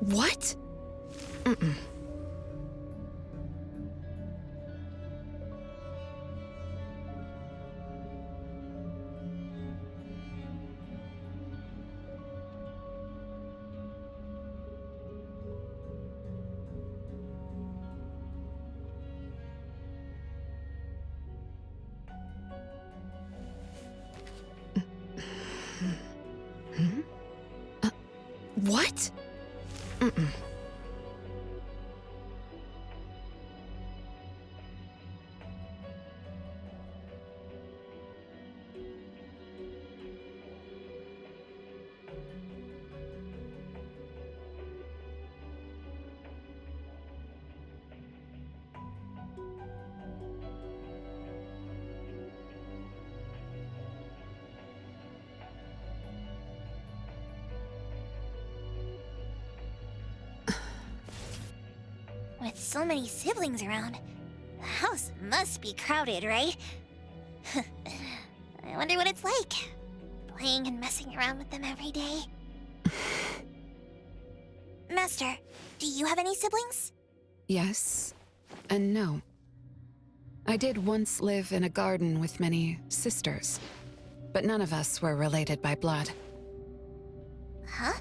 What? Mm-mm. Hmm? What? Mm-mm. With so many siblings around, the house must be crowded, right? I wonder what it's like, playing and messing around with them every day. Master, do you have any siblings? Yes and no. I did once live in a garden with many sisters, but none of us were related by blood. Huh?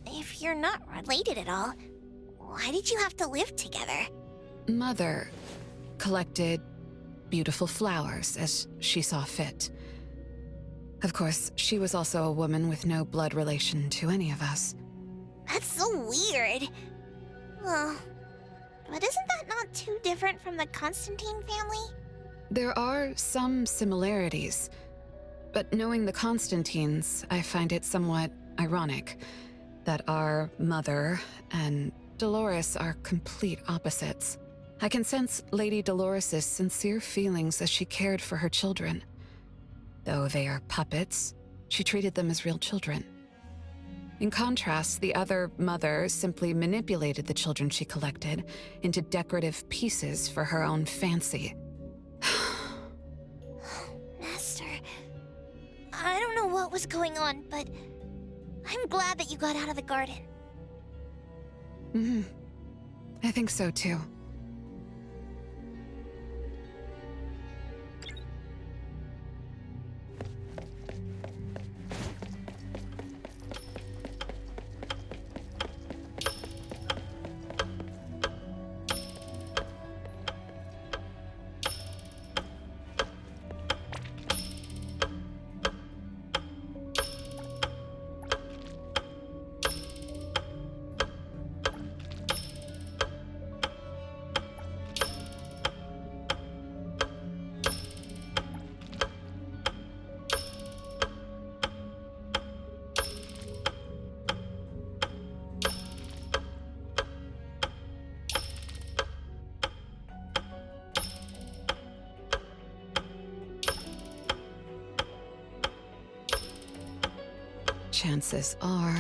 If you're not related at all, why did you have to live together? Mother collected beautiful flowers as she saw fit. Of course, she was also a woman with no blood relation to any of us. That's so weird. Well, but isn't that not too different from the Constantine family? There are some similarities, but knowing the Constantines, I find it somewhat ironic that our mother and Dolores are complete opposites. I can sense Lady Dolores' sincere feelings as she cared for her children. Though they are puppets, she treated them as real children. In contrast, the other mother simply manipulated the children she collected into decorative pieces for her own fancy. Master, I don't know what was going on, but I'm glad that you got out of the garden. I think so too. Chances are,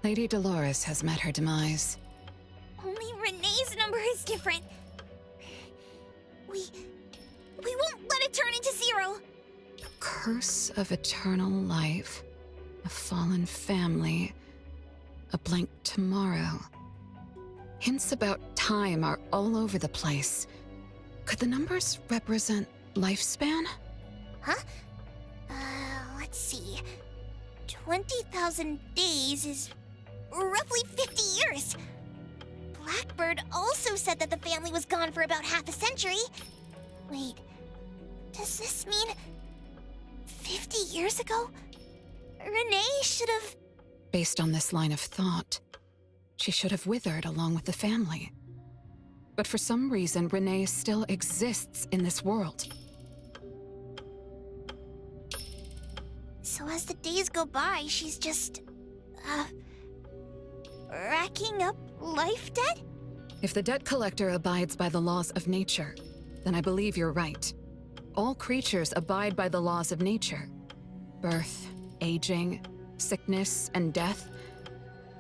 Lady Dolores has met her demise. Only Renee's number is different. We won't let it turn into 0. curse of eternal life, a fallen family, a blank tomorrow. Hints about time are all over the place. Could the numbers represent lifespan? Huh? Let's see. 20,000 days is roughly 50 years. Blackbird also said that the family was gone for about half a century. Wait, does this mean 50 years ago? Renee should have... Based on this line of thought, she should have withered along with the family. But for some reason, Renee still exists in this world. So as the days go by, she's just... racking up life debt? If the debt collector abides by the laws of nature, then I believe you're right. All creatures abide by the laws of nature. Birth, aging, sickness, and death.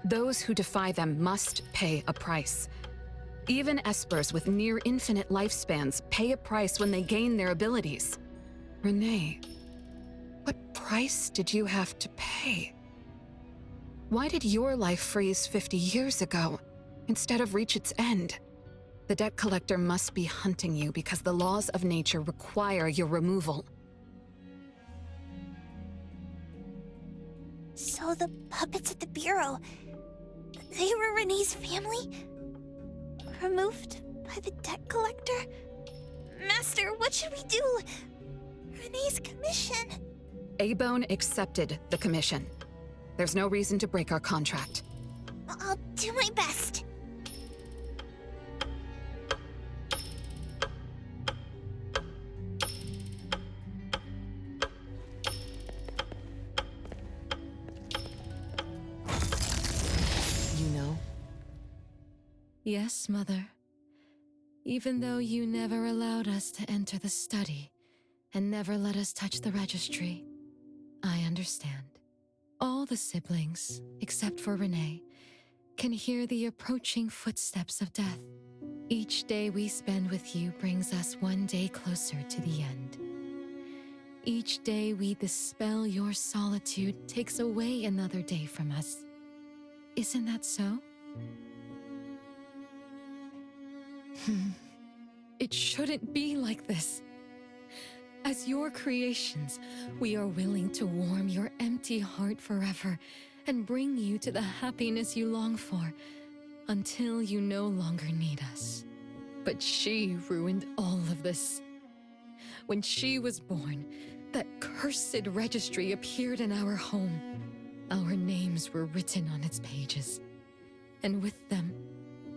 Those who defy them must pay a price. Even espers with near-infinite lifespans pay a price when they gain their abilities. Renee, what price did you have to pay? Why did your life freeze 50 years ago, instead of reach its end? The debt collector must be hunting you because the laws of nature require your removal. So the puppets at the Bureau, they were Renee's family? Removed by the debt collector? Master, what should we do? Renee's commission. A-Bone accepted the commission. There's no reason to break our contract. I'll do my best. You know? Yes, Mother. Even though you never allowed us to enter the study and never let us touch the registry, I understand. All the siblings, except for Renee, can hear the approaching footsteps of death. Each day we spend with you brings us one day closer to the end. Each day we dispel your solitude takes away another day from us. Isn't that so? It shouldn't be like this. As your creations, we are willing to warm your empty heart forever and bring you to the happiness you long for until you no longer need us. But she ruined all of this. When she was born, that cursed registry appeared in our home. Our names were written on its pages, and with them,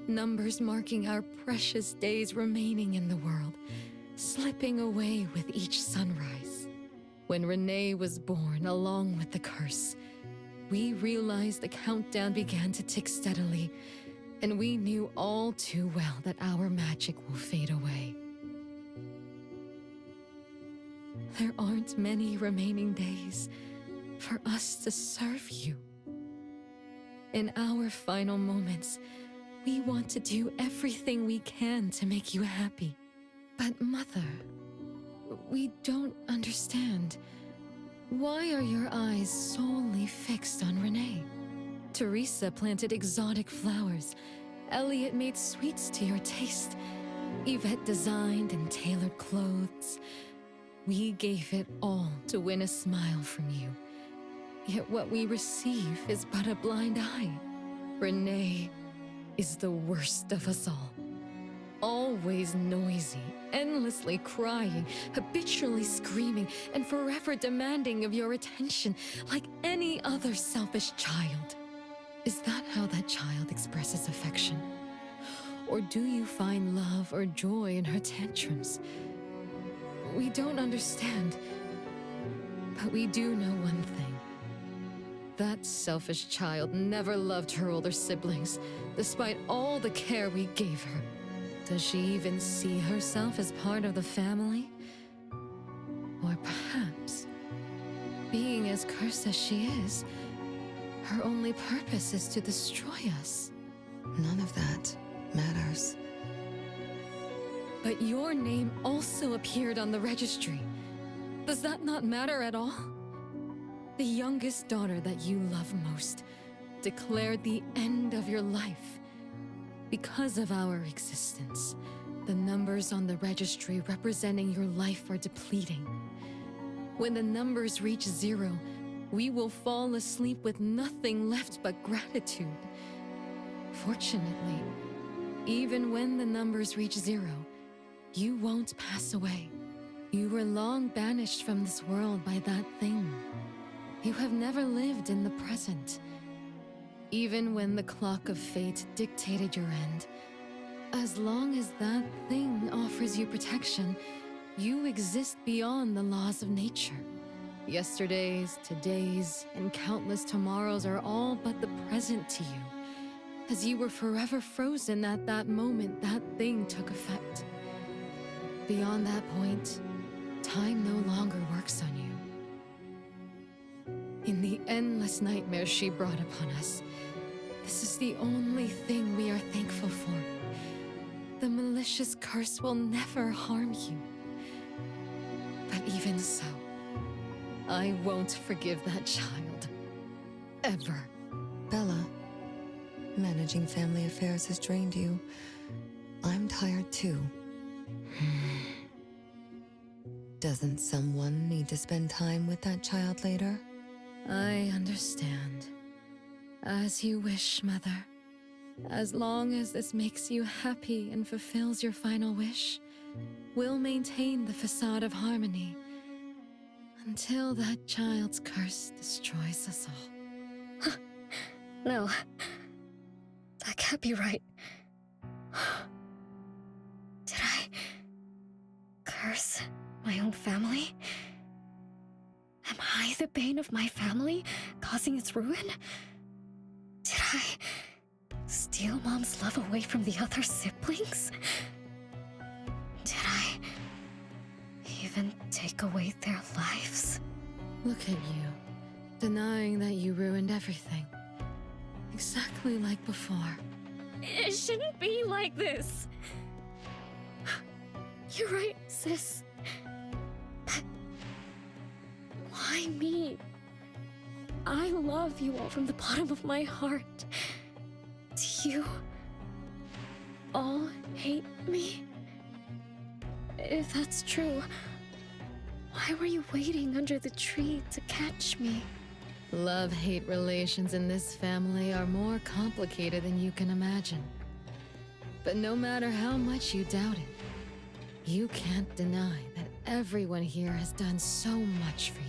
numbers marking our precious days remaining in the world, slipping away with each sunrise. When Renee was born along with the curse, we realized the countdown began to tick steadily, and we knew all too well that our magic will fade away. There aren't many remaining days for us to serve you. In our final moments, we want to do everything we can to make you happy. But Mother, we don't understand. Why are your eyes solely fixed on Renee? Teresa planted exotic flowers. Elliot made sweets to your taste. Yvette designed and tailored clothes. We gave it all to win a smile from you. Yet what we receive is but a blind eye. Renee is the worst of us all. Always noisy, endlessly crying, habitually screaming, and forever demanding of your attention like any other selfish child. Is that how that child expresses affection? Or do you find love or joy in her tantrums? We don't understand, but we do know one thing. That selfish child never loved her older siblings, despite all the care we gave her. Does she even see herself as part of the family? Or perhaps, being as cursed as she is, her only purpose is to destroy us. None of that matters. But your name also appeared on the registry. Does that not matter at all? The youngest daughter that you love most declared the end of your life. Because of our existence, the numbers on the registry representing your life are depleting. When the numbers reach 0, we will fall asleep with nothing left but gratitude. Fortunately, even when the numbers reach 0, you won't pass away. You were long banished from this world by that thing. You have never lived in the present. Even when the clock of fate dictated your end, as long as that thing offers you protection, you exist beyond the laws of nature. Yesterdays, todays, and countless tomorrows are all but the present to you, as you were forever frozen at that moment that thing took effect. Beyond that point, time no longer works on you. In the endless nightmares she brought upon us, this is the only thing we are thankful for. The malicious curse will never harm you. But even so, I won't forgive that child. Ever. Bella, managing family affairs has drained you. I'm tired too. Doesn't someone need to spend time with that child later? I understand. As you wish, Mother. As long as this makes you happy and fulfills your final wish, we'll maintain the facade of harmony until that child's curse destroys us all. No. That can't be right. Did I curse my own family? Am I the bane of my family, causing its ruin? Did I steal Mom's love away from the other siblings? Did I even take away their lives? Look at you, denying that you ruined everything. Exactly like before. It shouldn't be like this. You're right, sis. But why me? I love you all from the bottom of my heart. Do you all hate me? If that's true, why were you waiting under the tree to catch me? Love-hate relations in this family are more complicated than you can imagine. But no matter how much you doubt it, you can't deny that everyone here has done so much for you.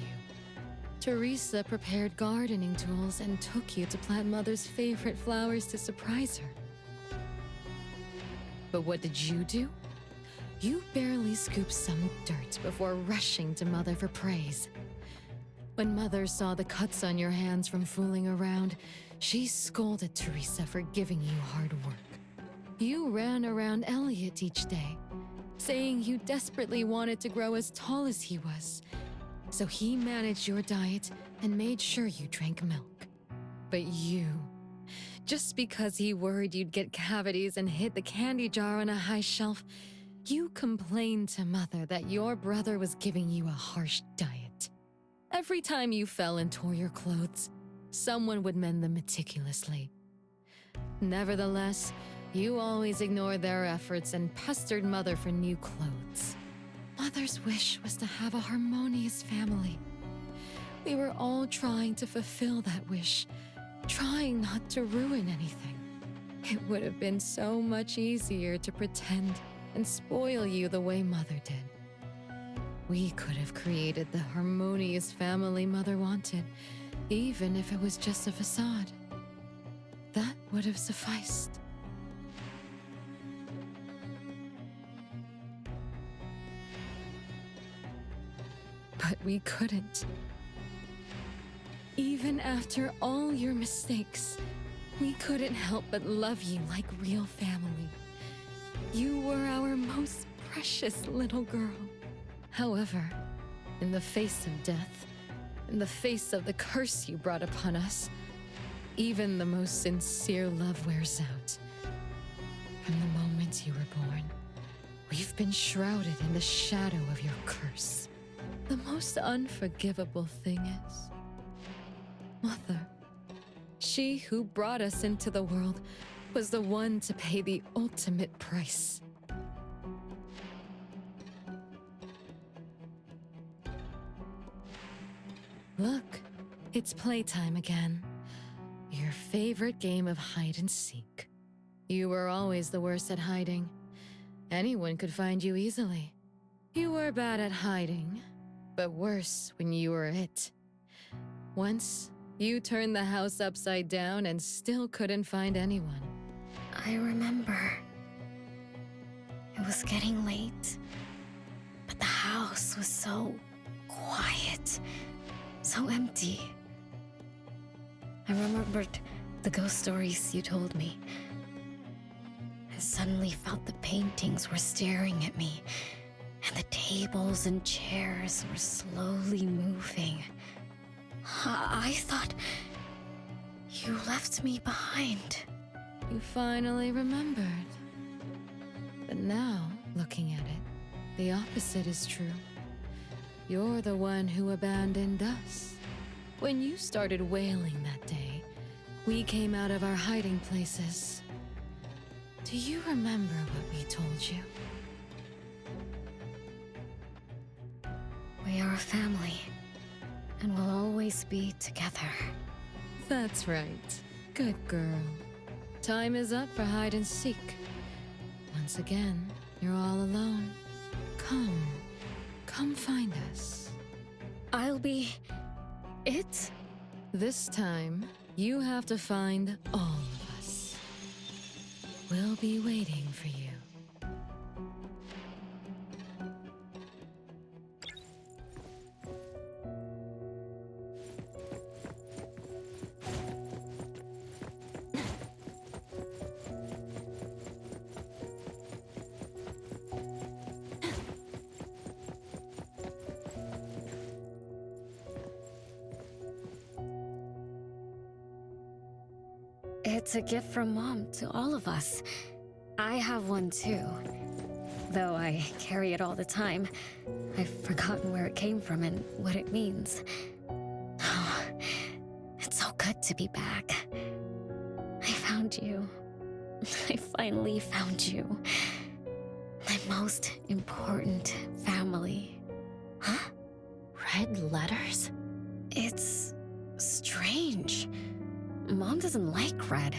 Teresa prepared gardening tools and took you to plant Mother's favorite flowers to surprise her. But what did you do? You barely scooped some dirt before rushing to Mother for praise. When Mother saw the cuts on your hands from fooling around, she scolded Teresa for giving you hard work. You ran around Elliot each day, saying you desperately wanted to grow as tall as he was. So he managed your diet and made sure you drank milk. But you, just because he worried you'd get cavities and hid the candy jar on a high shelf, you complained to Mother that your brother was giving you a harsh diet. Every time you fell and tore your clothes, someone would mend them meticulously. Nevertheless, you always ignored their efforts and pestered Mother for new clothes. Mother's wish was to have a harmonious family. We were all trying to fulfill that wish, trying not to ruin anything. It would have been so much easier to pretend and spoil you the way Mother did. We could have created the harmonious family Mother wanted, even if it was just a facade. That would have sufficed. But we couldn't. Even after all your mistakes, we couldn't help but love you like real family. You were our most precious little girl. However, in the face of death, in the face of the curse you brought upon us, even the most sincere love wears out. From the moment you were born, we've been shrouded in the shadow of your curse. The most unforgivable thing is, Mother, she who brought us into the world, was the one to pay the ultimate price. Look, it's playtime again. Your favorite game of hide and seek. You were always the worst at hiding. Anyone could find you easily. You were bad at hiding, but worse when you were it. Once, you turned the house upside down and still couldn't find anyone. I remember. It was getting late, but the house was so quiet, so empty. I remembered the ghost stories you told me. I suddenly felt the paintings were staring at me, and the tables and chairs were slowly moving. I thought you left me behind. You finally remembered. But now, looking at it, the opposite is true. You're the one who abandoned us. When you started wailing that day, we came out of our hiding places. Do you remember what we told you? We are a family, and we'll always be together. That's right. Good girl. Time is up for hide and seek. Once again, you're all alone. Come find us. I'll be it? This time, you have to find all of us. We'll be waiting for you. It's a gift from Mom to all of us. I have one too. Though I carry it all the time, I've forgotten where it came from and what it means. Oh, it's so good to be back. I found you. I finally found you. My most important family. Huh? Red letters? It's strange. Mom doesn't like red.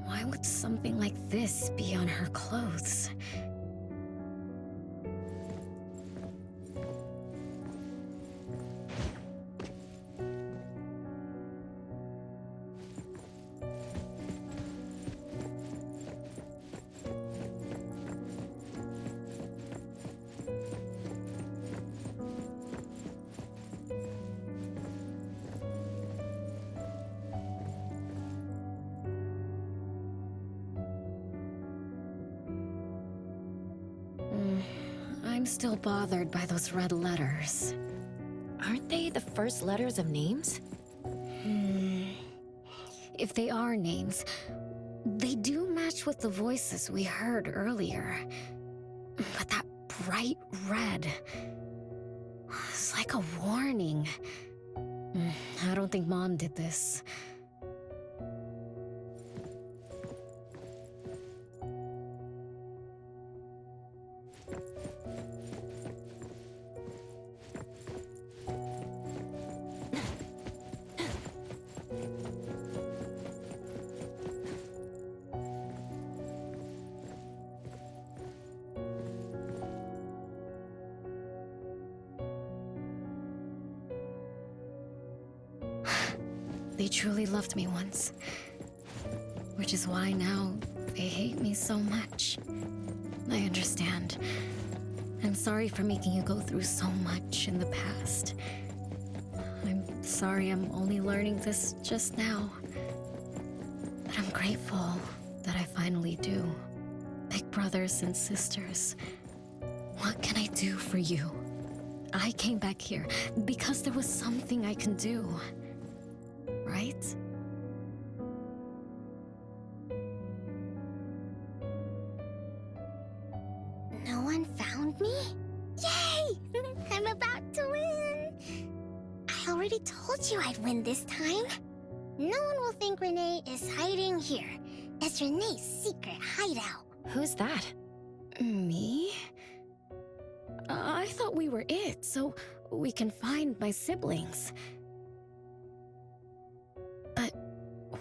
Why would something like this be on her clothes? I'm still bothered by those red letters. Aren't they the first letters of names? If they are names, they do match with the voices we heard earlier. But that bright red, it's like a warning. I don't think Mom did this. They truly loved me once. Which is why now they hate me so much. I understand. I'm sorry for making you go through so much in the past. I'm sorry I'm only learning this just now. But I'm grateful that I finally do. Big brothers and sisters, what can I do for you? I came back here because there was something I can do. Right? No one found me? Yay! I'm about told you I'd win this time. No one will think Renee is hiding here. It's Renee's secret hideout. Who's that? Me? I thought we were it, so we can find my siblings. But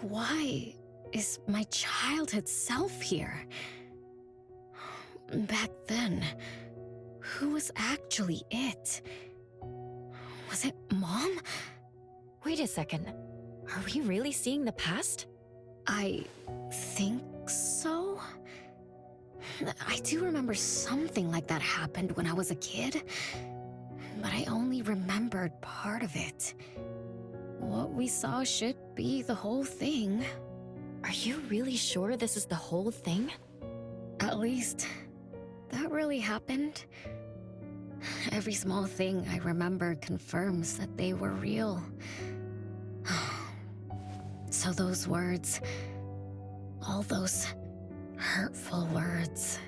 why is my childhood self here? Back then, who was actually it? Was it Mom? Wait a second. Are we really seeing the past? I think so. I do remember something like that happened when I was a kid, but I only remembered part of it. What we saw should be the whole thing. Are you really sure this is the whole thing? At least, that really happened. Every small thing I remember confirms that they were real. So those words, all those hurtful words,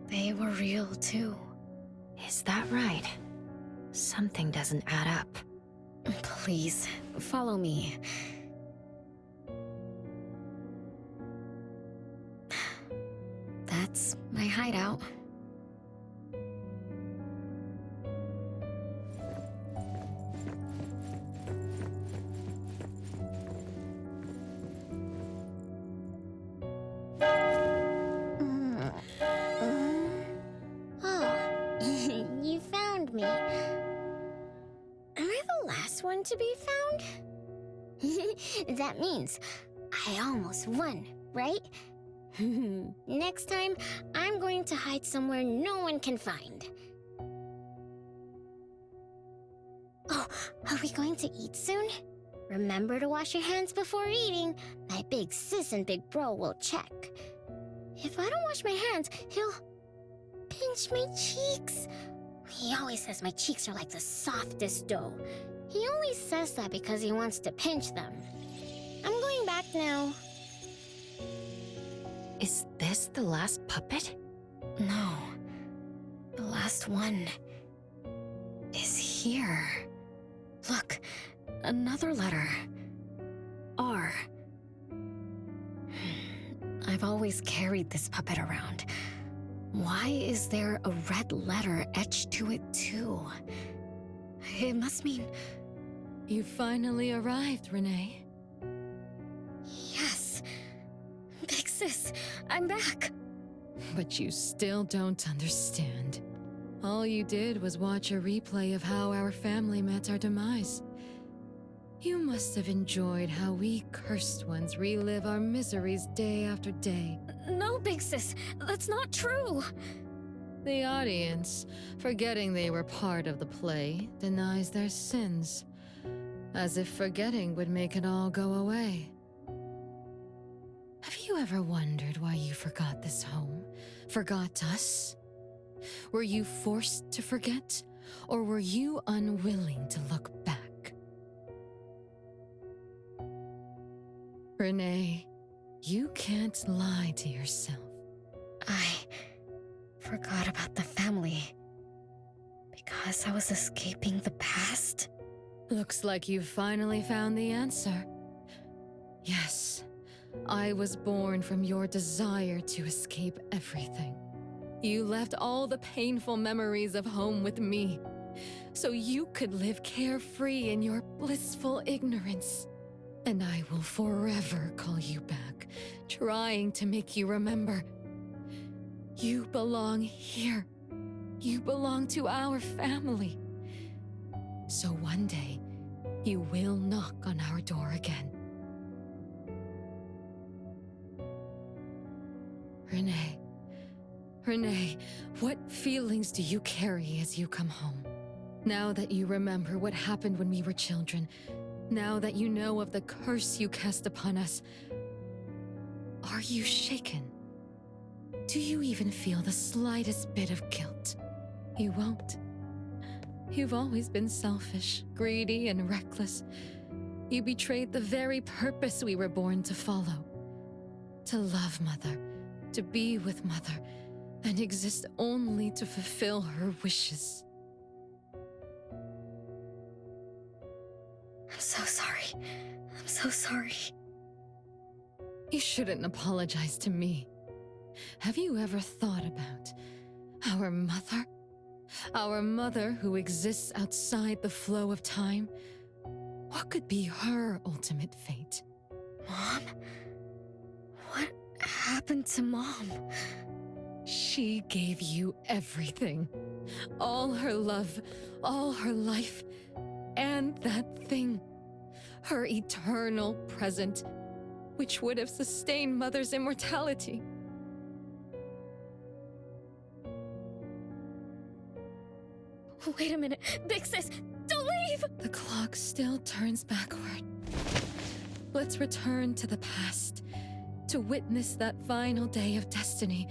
they were real too. Is that right? Something doesn't add up. Please, follow me. That's my hideout. Oh, you found me. Am I the last one to be found? That means I almost won, right? Next time, I'm going to hide somewhere no one can find. Oh, are we going to eat soon? Remember to wash your hands before eating. My big sis and big bro will check. If I don't wash my hands, he'll pinch my cheeks. He always says my cheeks are like the softest dough. He only says that because he wants to pinch them. I'm going back now. Is this the last puppet? No. The last one is here. Look, another letter. R. I've always carried this puppet around. Why is there a red letter etched to it too? It must mean... You finally arrived, Renee. Yes. Big sis, I'm back. But you still don't understand. All you did was watch a replay of how our family met our demise. You must have enjoyed how we cursed ones relive our miseries day after day. No, big sis, that's not true. The audience, forgetting they were part of the play, denies their sins, as if forgetting would make it all go away. Have you ever wondered why you forgot this home? Forgot us? Were you forced to forget? Or were you unwilling to look back? Renee, you can't lie to yourself. I forgot about the family because I was escaping the past. Looks like you've finally found the answer. Yes, I was born from your desire to escape everything. You left all the painful memories of home with me, so you could live carefree in your blissful ignorance. And I will forever call you back, trying to make you remember. You belong here. You belong to our family. So one day, you will knock on our door again. Renee, what feelings do you carry as you come home? Now that you remember what happened when we were children, now that you know of the curse you cast upon us, are you shaken? Do you even feel the slightest bit of guilt? You won't. You've always been selfish, greedy, and reckless. You betrayed the very purpose we were born to follow. To love Mother, to be with Mother, and exist only to fulfill her wishes. I'm so sorry. I'm so sorry. You shouldn't apologize to me. Have you ever thought about our mother? Our mother who exists outside the flow of time? What could be her ultimate fate? Mom? What happened to Mom? She gave you everything. All her love, all her life, and that thing. Her eternal present, which would have sustained Mother's immortality. Wait a minute. Big Sis, don't leave! The clock still turns backward. Let's return to the past to witness that final day of destiny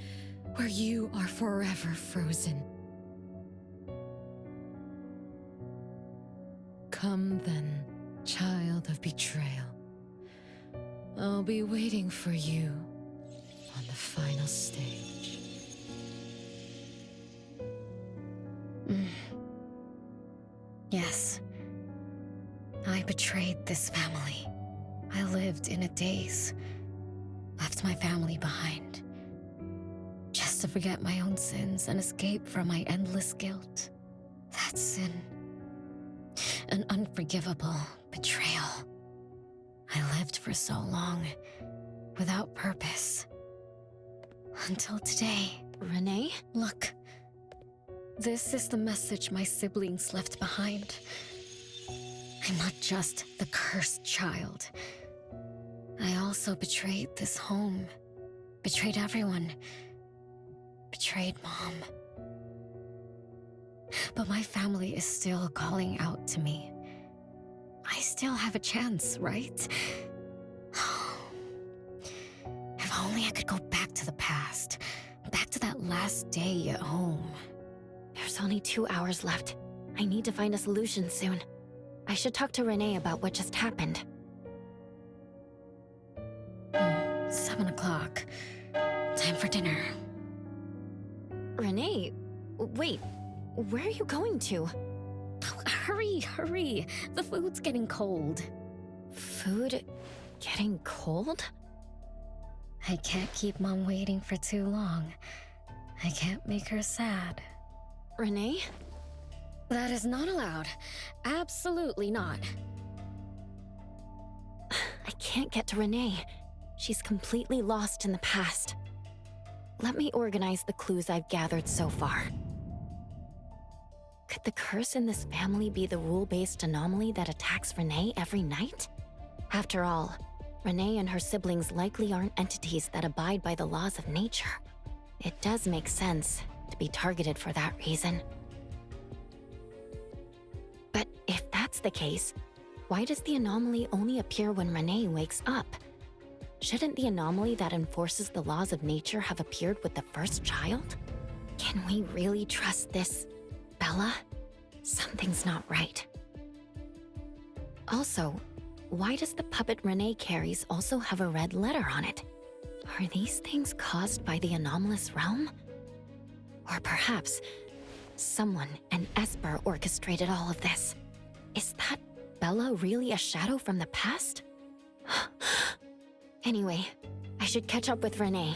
where you are forever frozen. Come then, child of betrayal. I'll be waiting for you on the final stage. Yes. I betrayed this family. I lived in a daze. Left my family behind. Just to forget my own sins and escape from my endless guilt. That sin. An unforgivable betrayal. I lived for so long, without purpose. Until today. Renee? Look. This is the message my siblings left behind. I'm not just the cursed child. I also betrayed this home. Betrayed everyone. Betrayed Mom. But my family is still calling out to me. I still have a chance, right? If only I could go back to the past. Back to that last day at home. There's only 2 hours left. I need to find a solution soon. I should talk to Renee about what just happened. 7 o'clock. Time for dinner. Renee, wait. Where are you going to? Oh, hurry. The food's getting cold. Food getting cold? I can't keep Mom waiting for too long. I can't make her sad. Renee? That is not allowed. Absolutely not. I can't get to Renee. She's completely lost in the past. Let me organize the clues I've gathered so far. Could the curse in this family be the rule-based anomaly that attacks Renee every night? After all, Renee and her siblings likely aren't entities that abide by the laws of nature. It does make sense to be targeted for that reason. But if that's the case, why does the anomaly only appear when Renee wakes up? Shouldn't the anomaly that enforces the laws of nature have appeared with the first child? Can we really trust this, Bella? Something's not right. Also, why does the puppet Renee carries also have a red letter on it? Are these things caused by the anomalous realm? Or perhaps someone, an Esper, orchestrated all of this. Is that Bella really a shadow from the past? Anyway, I should catch up with Renee.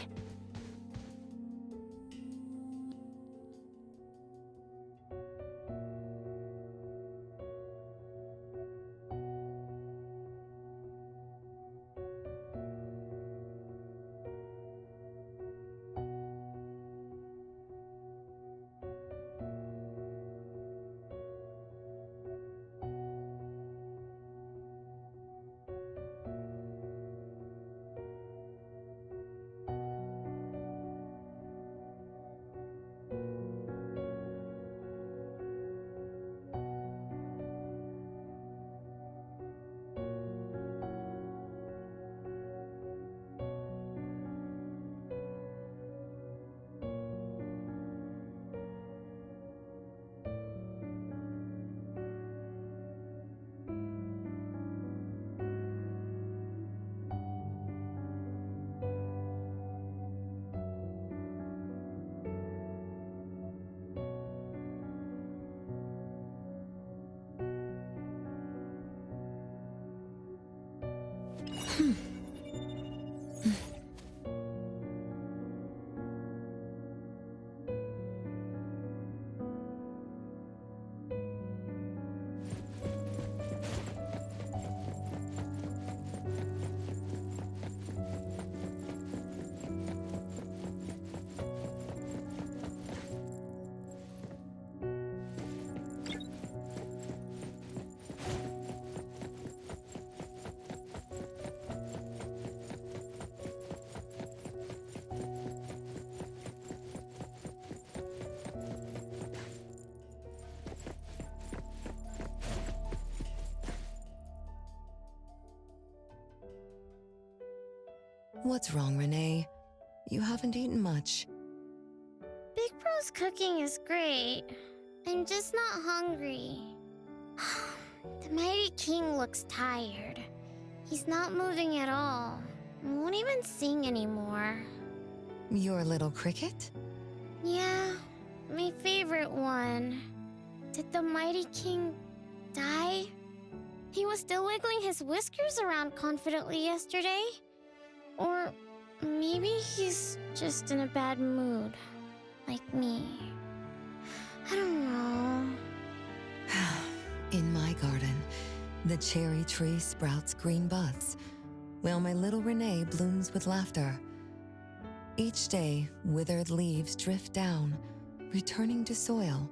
What's wrong, Renee? You haven't eaten much. Big Bro's cooking is great. I'm just not hungry. The Mighty King looks tired. He's not moving at all. Won't even sing anymore. Your little cricket? Yeah, my favorite one. Did the Mighty King die? He was still wiggling his whiskers around confidently yesterday. Or maybe he's just in a bad mood, like me. I don't know. In my garden, the cherry tree sprouts green buds, while my little Renee blooms with laughter. Each day, withered leaves drift down, returning to soil,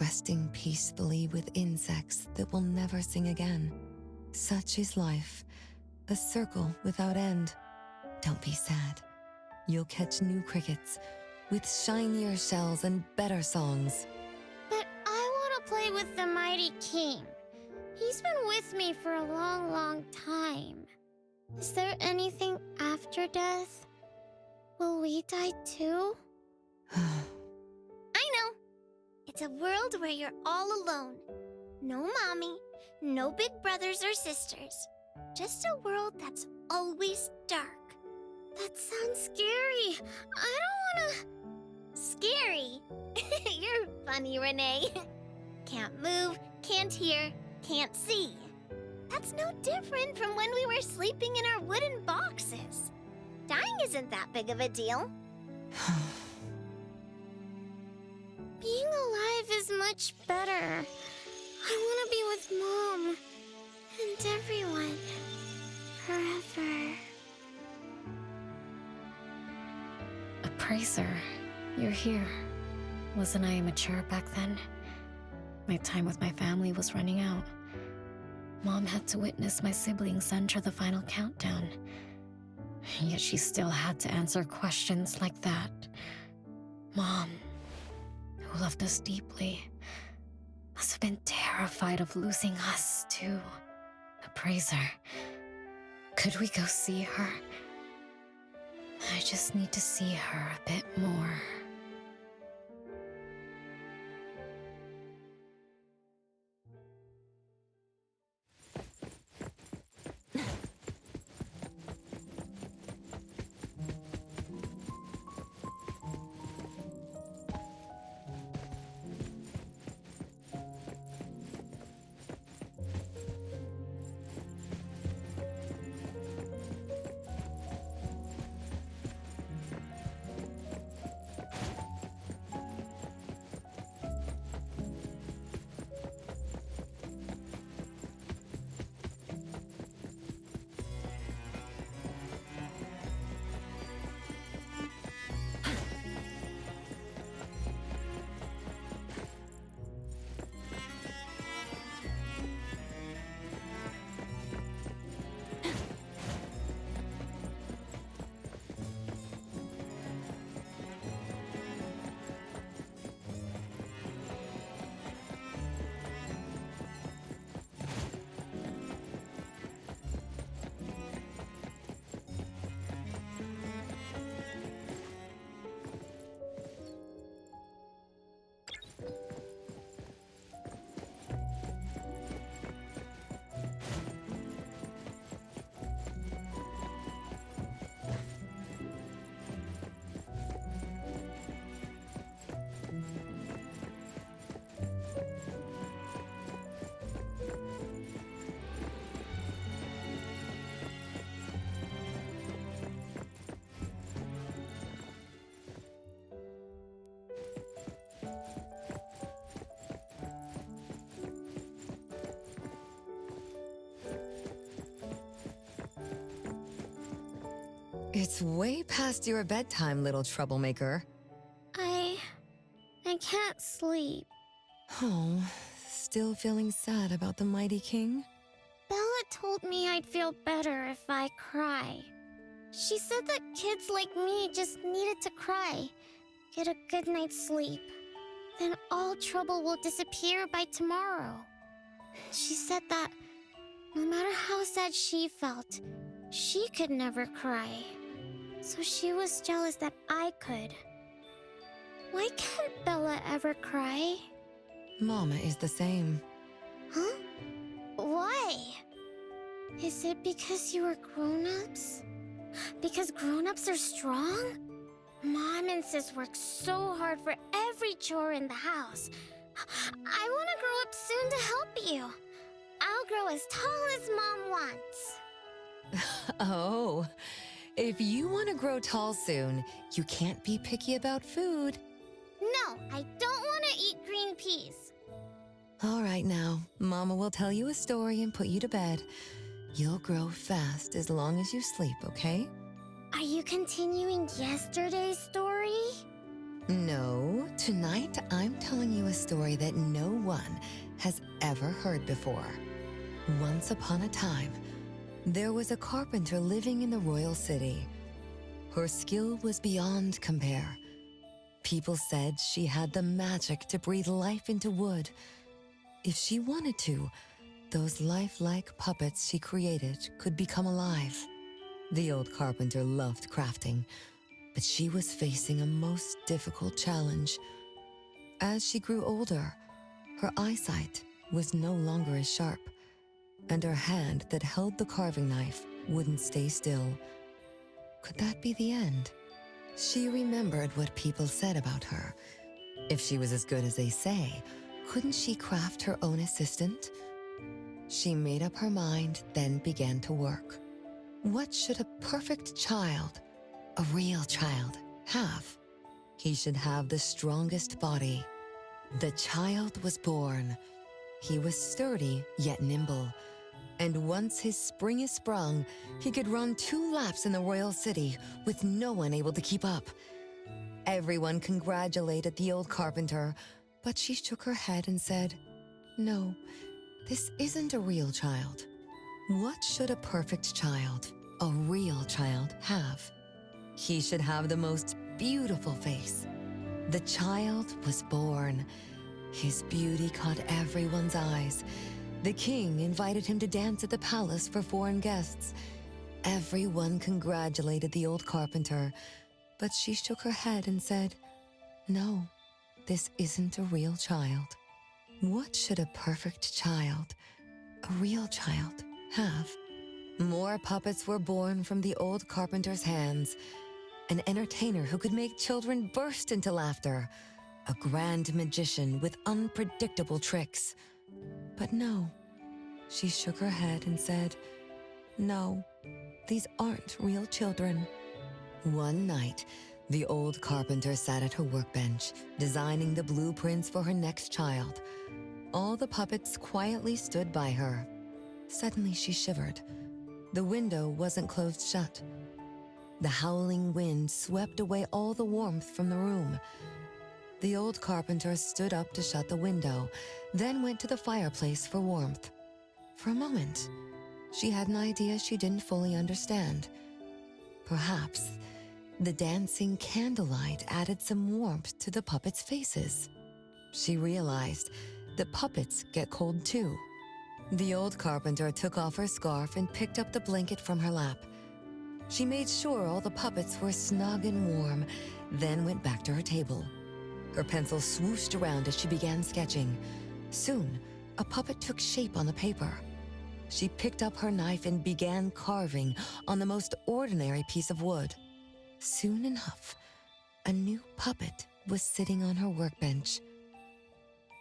resting peacefully with insects that will never sing again. Such is life, a circle without end. Don't be sad. You'll catch new crickets with shinier shells and better songs. But I want to play with the Mighty King. He's been with me for a long, long time. Is there anything after death? Will we die too? I know. It's a world where you're all alone. No mommy, no big brothers or sisters. Just a world that's always dark. That sounds scary. I don't wanna... Scary? You're funny, Renee. Can't move, can't hear, can't see. That's no different from when we were sleeping in our wooden boxes. Dying isn't that big of a deal. Being alive is much better. I wanna be with Mom and everyone forever. Appraiser, you're here. Wasn't I immature back then? My time with my family was running out. Mom had to witness my siblings enter the final countdown. Yet she still had to answer questions like that. Mom, who loved us deeply, must have been terrified of losing us too. Appraiser, could we go see her? I just need to see her a bit more. It's way past your bedtime, little troublemaker. I can't sleep. Oh, still feeling sad about the Mighty King? Bella told me I'd feel better if I cry. She said that kids like me just needed to cry, get a good night's sleep. Then all trouble will disappear by tomorrow. She said that no matter how sad she felt, she could never cry. so she was jealous that I could. Why can't Bella ever cry? Mama is the same. Huh? Why? Is it because you were grown-ups? Because grown-ups are strong? Mom and Sis work so hard for every chore in the house. I want to grow up soon to help you. I'll grow as tall as Mom wants. Oh, if you want to grow tall soon, you can't be picky about food. No, I don't want to eat green peas. All right now, Mama will tell you a story and put you to bed. You'll grow fast as long as you sleep, okay? Are you continuing yesterday's story? No, tonight I'm telling you a story that no one has ever heard before. Once upon a time, there was a carpenter living in the royal city. Her skill was beyond compare. People said she had the magic to breathe life into wood. If she wanted to, those lifelike puppets she created could become alive. The old carpenter loved crafting, but she was facing a most difficult challenge. As she grew older, her eyesight was no longer as sharp, and her hand that held the carving knife wouldn't stay still. Could that be the end? She remembered what people said about her. If she was as good as they say, couldn't she craft her own assistant? She made up her mind, then began to work. What should a perfect child, a real child, have? He should have the strongest body. The child was born. He was sturdy yet nimble. And once his spring is sprung, he could run 2 laps in the royal city with no one able to keep up. Everyone congratulated the old carpenter, but she shook her head and said, "No, this isn't a real child. What should a perfect child, a real child, have? He should have the most beautiful face." The child was born. His beauty caught everyone's eyes. The king invited him to dance at the palace for foreign guests. Everyone congratulated the old carpenter, but she shook her head and said, "No, this isn't a real child. What should a perfect child, a real child, have?" More puppets were born from the old carpenter's hands. An entertainer who could make children burst into laughter. A grand magician with unpredictable tricks. But no, she shook her head and said, "No, these aren't real children." One night, the old carpenter sat at her workbench, designing the blueprints for her next child. All the puppets quietly stood by her. Suddenly she shivered. The window wasn't closed shut. The howling wind swept away all the warmth from the room. The old carpenter stood up to shut the window, then went to the fireplace for warmth. For a moment, she had an idea she didn't fully understand. Perhaps the dancing candlelight added some warmth to the puppets' faces. She realized that puppets get cold too. The old carpenter took off her scarf and picked up the blanket from her lap. She made sure all the puppets were snug and warm, then went back to her table. Her pencil swooshed around as she began sketching. Soon, a puppet took shape on the paper. She picked up her knife and began carving on the most ordinary piece of wood. Soon enough, a new puppet was sitting on her workbench.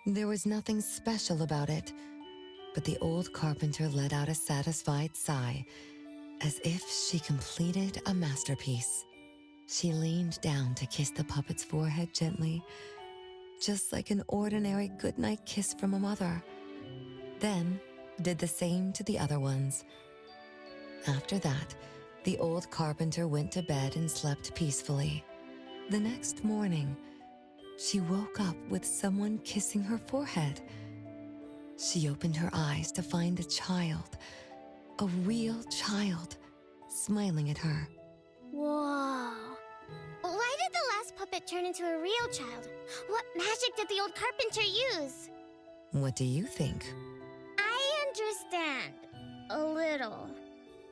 There was nothing special about it, but the old carpenter let out a satisfied sigh, as if she completed a masterpiece. She leaned down to kiss the puppet's forehead gently, just like an ordinary goodnight kiss from a mother. Then did the same to the other ones. After that, the old carpenter went to bed and slept peacefully. The next morning, she woke up with someone kissing her forehead. She opened her eyes to find a child, a real child, smiling at her. Whoa. Why did the last puppet turn into a real child? What magic did the old carpenter use? What do you think? I understand. A little.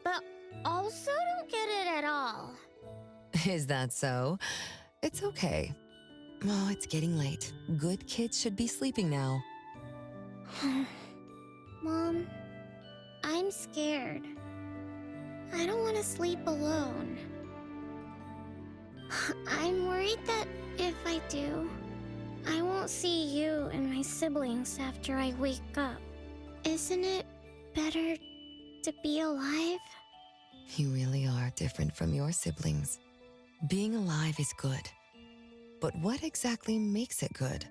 But also don't get it at all. Is that so? It's okay. Oh, it's getting late. Good kids should be sleeping now. Mom, I'm scared. I don't want to sleep alone. I'm worried that if I do, I won't see you and my siblings after I wake up. Isn't it better to be alive? You really are different from your siblings. Being alive is good. But what exactly makes it good?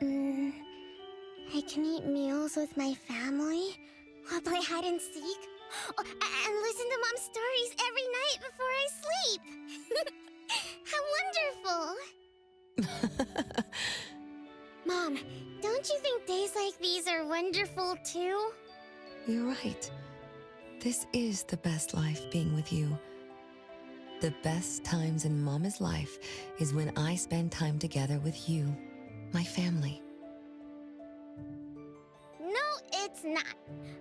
I can eat meals with my family, or play hide and seek, and listen to Mom's stories every night before I sleep. How wonderful! Mom, don't you think days like these are wonderful too? You're right. This is the best life being with you. The best times in Mama's life is when I spend time together with you, my family. No, it's not.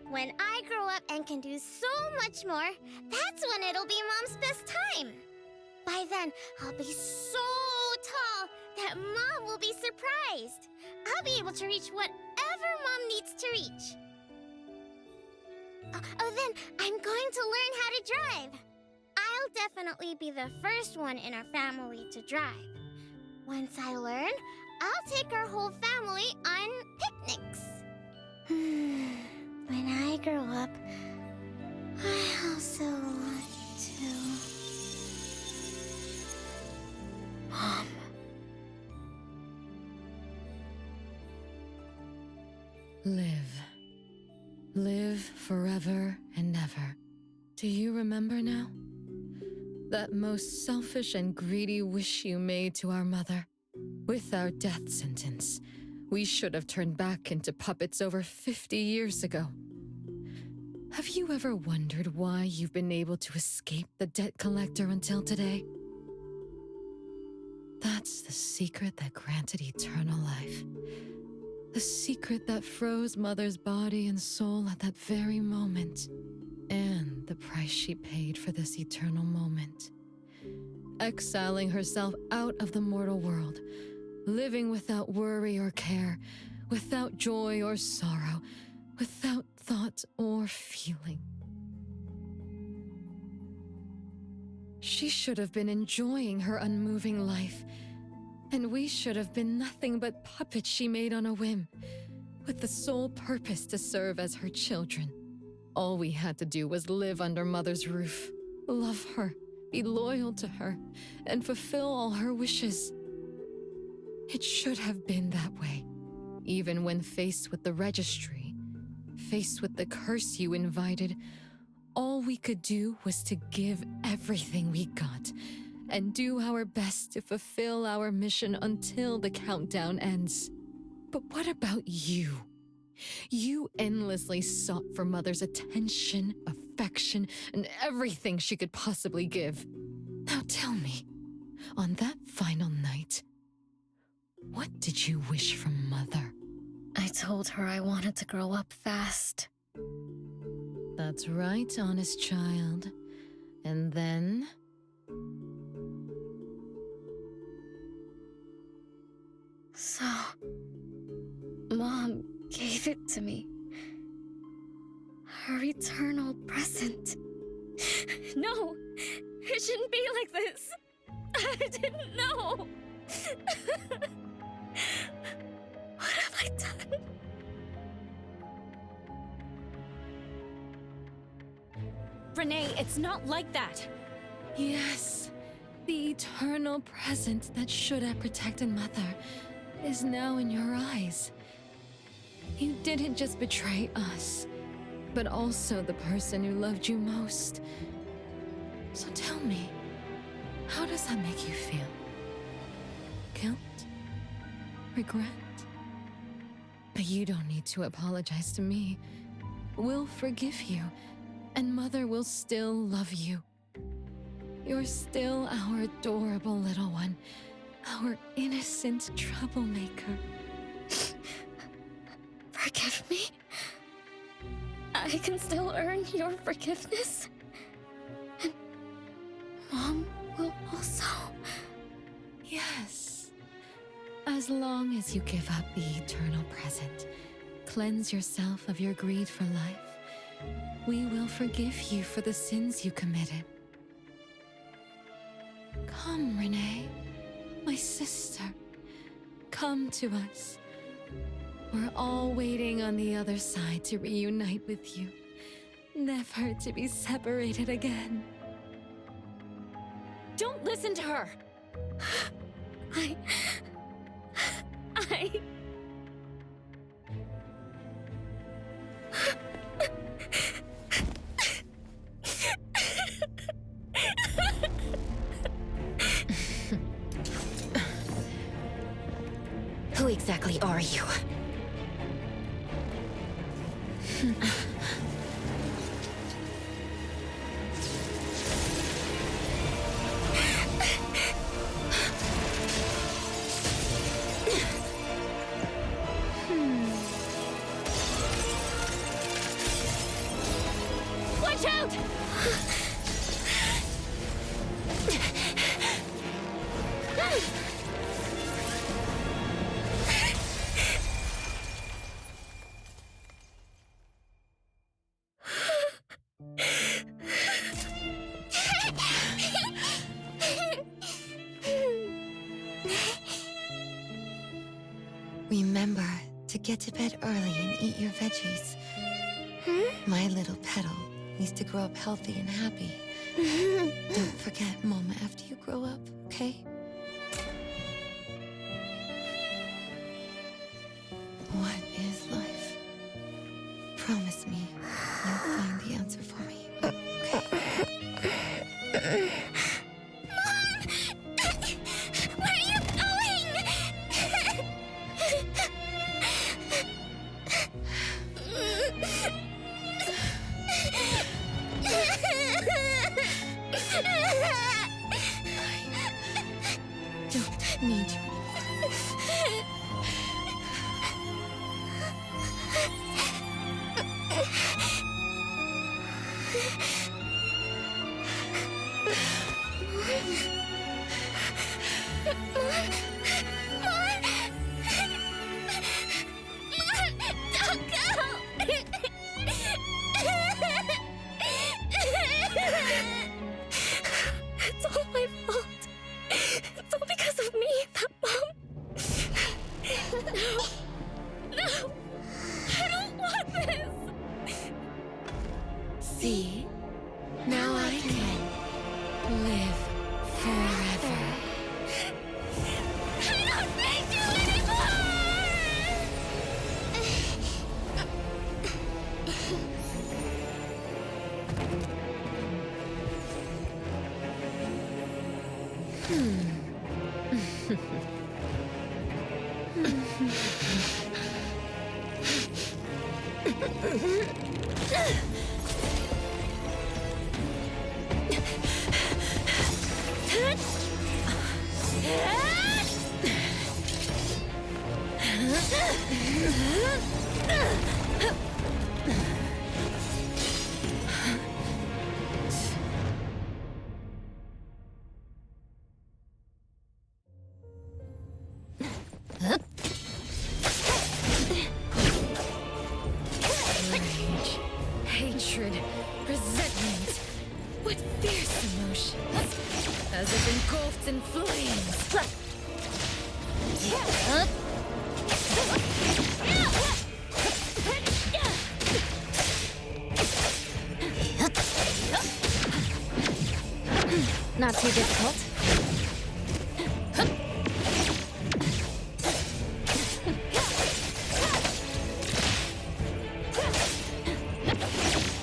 When I grow up and can do so much more, that's when it'll be Mom's best time. By then, I'll be so tall that Mom will be surprised. I'll be able to reach whatever Mom needs to reach. Then I'm going to learn how to drive. I'll definitely be the first one in our family to drive. Once I learn, I'll take our whole family on picnics. When I grow up, I also want to... Mom. Live. Live forever and ever. Do you remember now? That most selfish and greedy wish you made to our mother. With our death sentence, we should have turned back into puppets over 50 years ago. Have you ever wondered why you've been able to escape the debt collector until today? That's the secret that granted eternal life. The secret that froze Mother's body and soul at that very moment. And the price she paid for this eternal moment. Exiling herself out of the mortal world, living without worry or care, without joy or sorrow, without thought or feeling. She should have been enjoying her unmoving life, and we should have been nothing but puppets she made on a whim, with the sole purpose to serve as her children. All we had to do was live under Mother's roof, love her, be loyal to her, and fulfill all her wishes. It should have been that way, even when faced with the registry, faced with the curse you invited. All we could do was to give everything we got and do our best to fulfill our mission until the countdown ends. But what about you? You endlessly sought for Mother's attention, affection, and everything she could possibly give. Now tell me, on that final night, what did you wish from Mother? I told her I wanted to grow up fast. That's right, honest child. And then? So, Mom gave it to me. Her eternal present. No! It shouldn't be like this! I didn't know! What have I done? Renee, it's not like that. Yes, the eternal present that should have protected Mother is now in your eyes. You didn't just betray us, but also the person who loved you most. So tell me, how does that make you feel? Guilt? Regret? But you don't need to apologize to me. We'll forgive you, and Mother will still love you. You're still our adorable little one, our innocent troublemaker. Forgive me? I can still earn your forgiveness? And Mom will also... Yes. As long as you give up the eternal present, cleanse yourself of your greed for life, we will forgive you for the sins you committed. Come, Renee, my sister. Come to us. We're all waiting on the other side to reunite with you, never to be separated again. Don't listen to her! I... Who exactly are you? Watch out! Remember to get to bed early and eat your veggies. My little petal needs to grow up healthy and happy. Don't forget Mama after you grow up, okay? What is life? Promise me you'll find the answer for me, okay? Where are you going? Don't need you anymore. Don't go! It's all my fault. It's all because of me that Mom... No! I don't want this! See? Now I can live forever. I don't need you anymore! Rage, hatred, resentment. What fierce emotions, as if engulfed in flames. Not too difficult.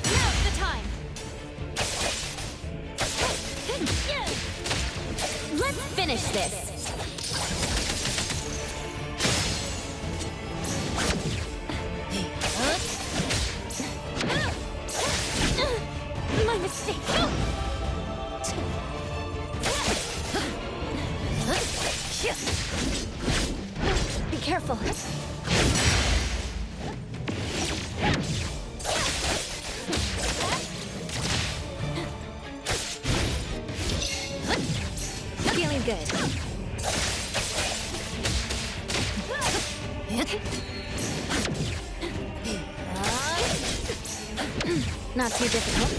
Now's the time. Let's finish this. My mistake. Be careful. Feeling good. Not too difficult.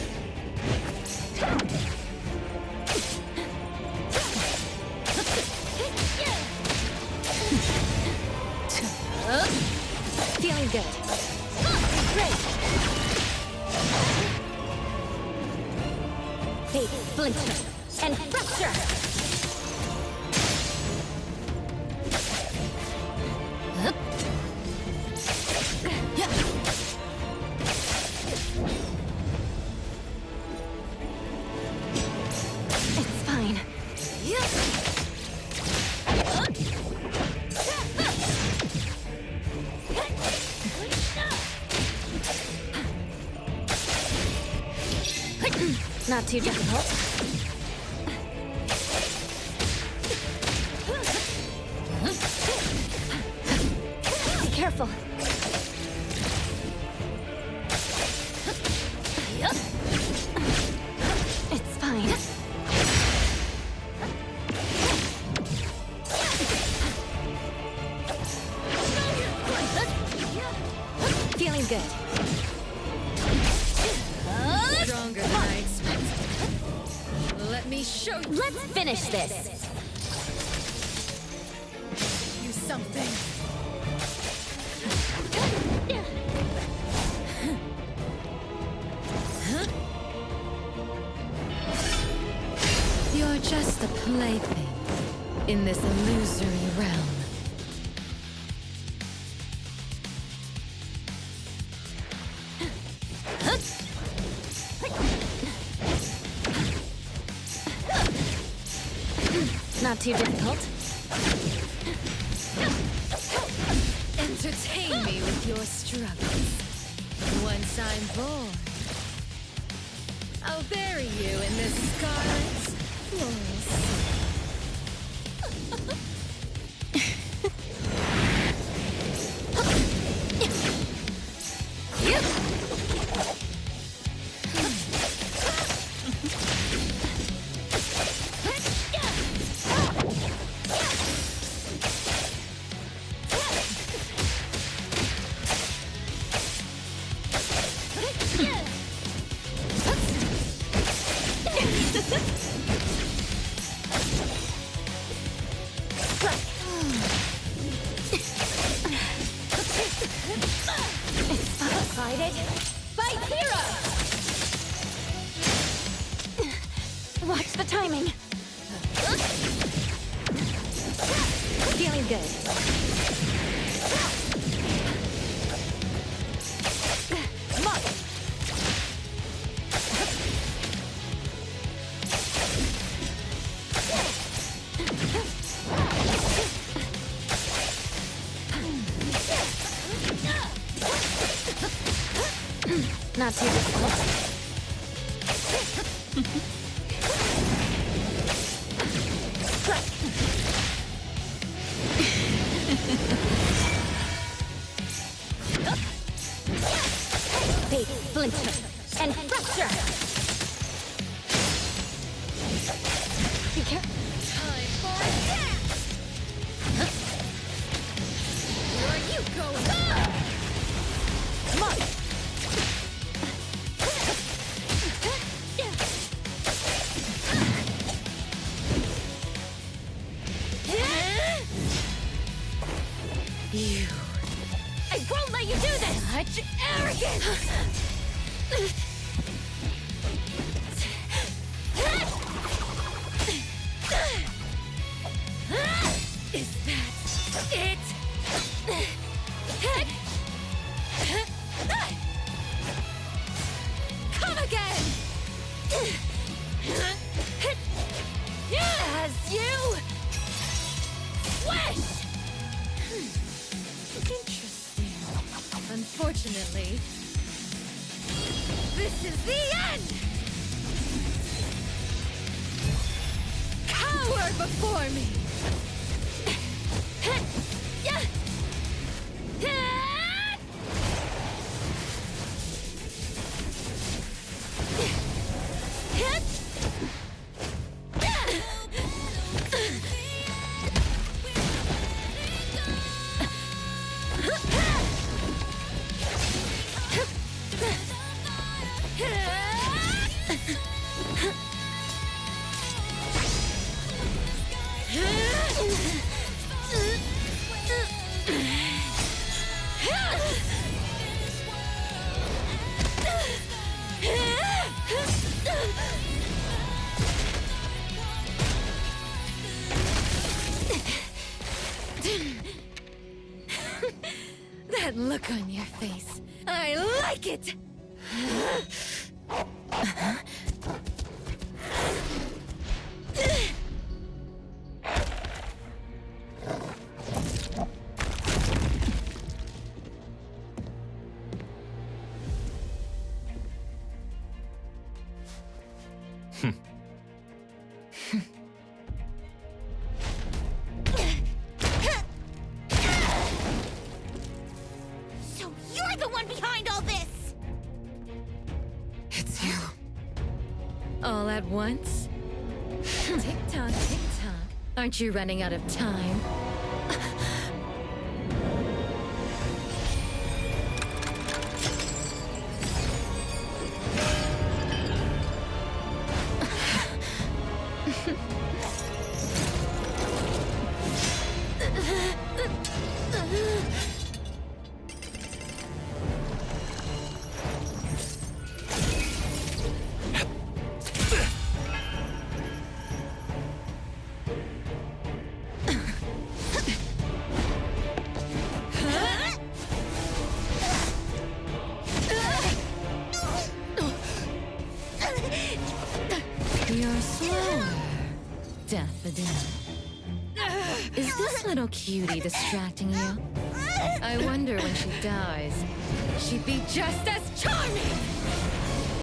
Feeling good. Great. Fate, splinter, and fracture. It's fine. Not too difficult. Be careful. It's fine. Feeling good. Stronger than I expected. Let me show you. Let's finish this. You something. You're just a plaything in this illusory realm. Not too difficult. Entertain me with your struggles. Once I'm born, I'll bury you in the scarlet florist. Excited? Fight hero! Watch the timing. Feeling good. Mark. Not too difficult. Fate, splinter, and fracture. Be careful. Time for a dance! Where are you going? Come on. You. I won't let you do this! Such arrogance! Is that it? Come again! As you wish! Interesting. Unfortunately, this is the end! Cower before me! That look on your face. I like it! So you're the one behind all this! It's you. All at once? Tick-tock, tick-tock. Aren't you running out of time? You're slower, Daffodil. Is this little cutie distracting you? I wonder when she dies, she'd be just as charming!